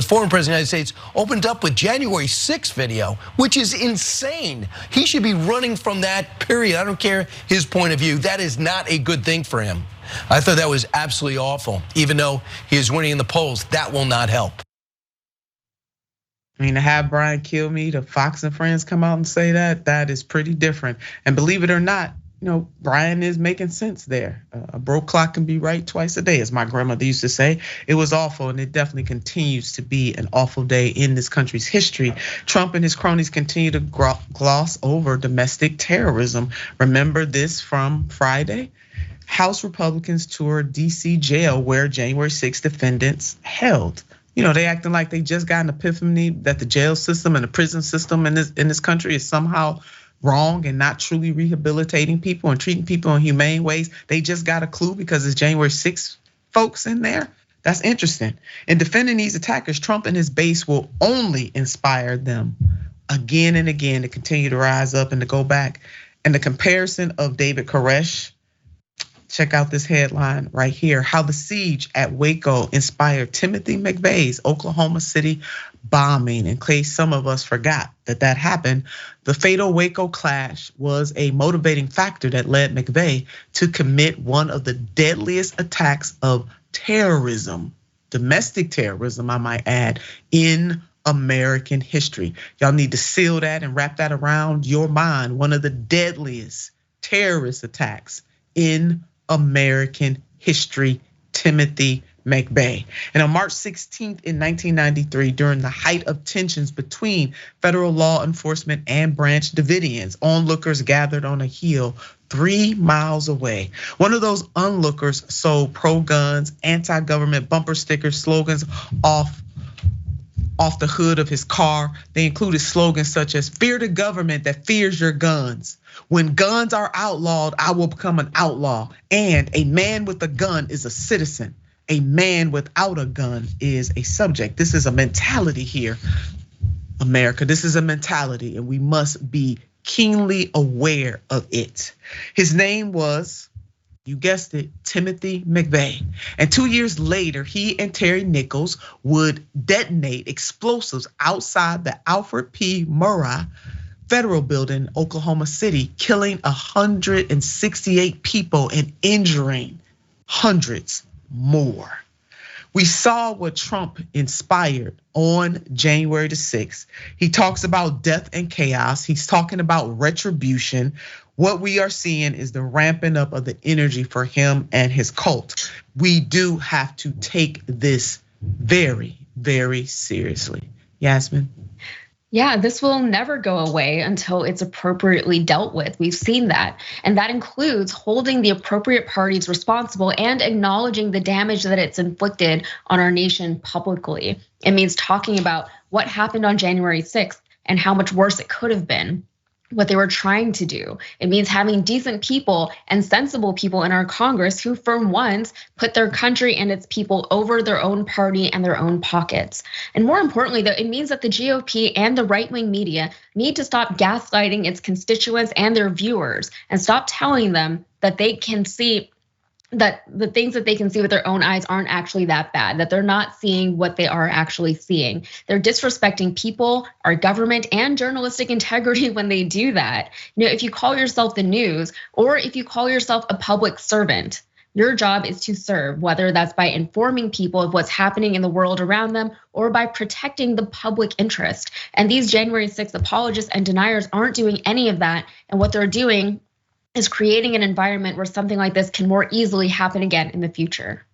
the former president of the United States opened up with January 6th video, which is insane. He should be running from that, period. I don't care his point of view. That is not a good thing for him. I thought that was absolutely awful. Even though he is winning in the polls, that will not help. I mean, to have Brian Kilmeade of Fox and Friends come out and say that is pretty different. And believe it or not, Brian is making sense there. A broke clock can be right twice a day, as my grandmother used to say. It was awful, and it definitely continues to be an awful day in this country's history. Trump and his cronies continue to gloss over domestic terrorism. Remember this from Friday? House Republicans toured DC jail where January 6 defendants held. They acting like they just got an epiphany that the jail system and the prison system in this country is somehow wrong and not truly rehabilitating people and treating people in humane ways. They just got a clue because it's January 6 folks in there. That's interesting. In defending these attackers, Trump and his base will only inspire them again and again to continue to rise up and to go back. And the comparison of David Koresh, check out this headline right here. How the siege at Waco inspired Timothy McVeigh's Oklahoma City bombing. In case some of us forgot that happened, the fatal Waco clash was a motivating factor that led McVeigh to commit one of the deadliest attacks of terrorism, domestic terrorism, I might add, in American history. Y'all need to seal that and wrap that around your mind. One of the deadliest terrorist attacks in American history, Timothy McVeigh. And on March 16th in 1993, during the height of tensions between federal law enforcement and Branch Davidians, onlookers gathered on a hill 3 miles away. One of those onlookers sold pro-guns, anti-government bumper stickers, slogans off the hood of his car. They included slogans such as "Fear the government that fears your guns. When guns are outlawed, I will become an outlaw." And "A man with a gun is a citizen. A man without a gun is a subject." This is a mentality here, America. This is a mentality, and we must be keenly aware of it. His name was, you guessed it, Timothy McVeigh. And 2 years later, he and Terry Nichols would detonate explosives outside the Alfred P. Murrah Federal Building in Oklahoma City, killing 168 people and injuring hundreds more. We saw what Trump inspired on January the 6th. He talks about death and chaos. He's talking about retribution. What we are seeing is the ramping up of the energy for him and his cult. We do have to take this very, very seriously. Yasmin? Yeah, this will never go away until it's appropriately dealt with. We've seen that. And that includes holding the appropriate parties responsible and acknowledging the damage that it's inflicted on our nation publicly. It means talking about what happened on January 6th and how much worse it could have been, what they were trying to do. It means having decent people and sensible people in our Congress who, for once, put their country and its people over their own party and their own pockets. And more importantly, though, it means that the GOP and the right-wing media need to stop gaslighting its constituents and their viewers and stop telling them that they can see that the things that they can see with their own eyes aren't actually that bad, that they're not seeing what they are actually seeing. They're disrespecting people, our government, and journalistic integrity when they do that. If you call yourself the news, or if you call yourself a public servant, your job is to serve, whether that's by informing people of what's happening in the world around them or by protecting the public interest. And these January 6th apologists and deniers aren't doing any of that. And what they're doing is creating an environment where something like this can more easily happen again in the future.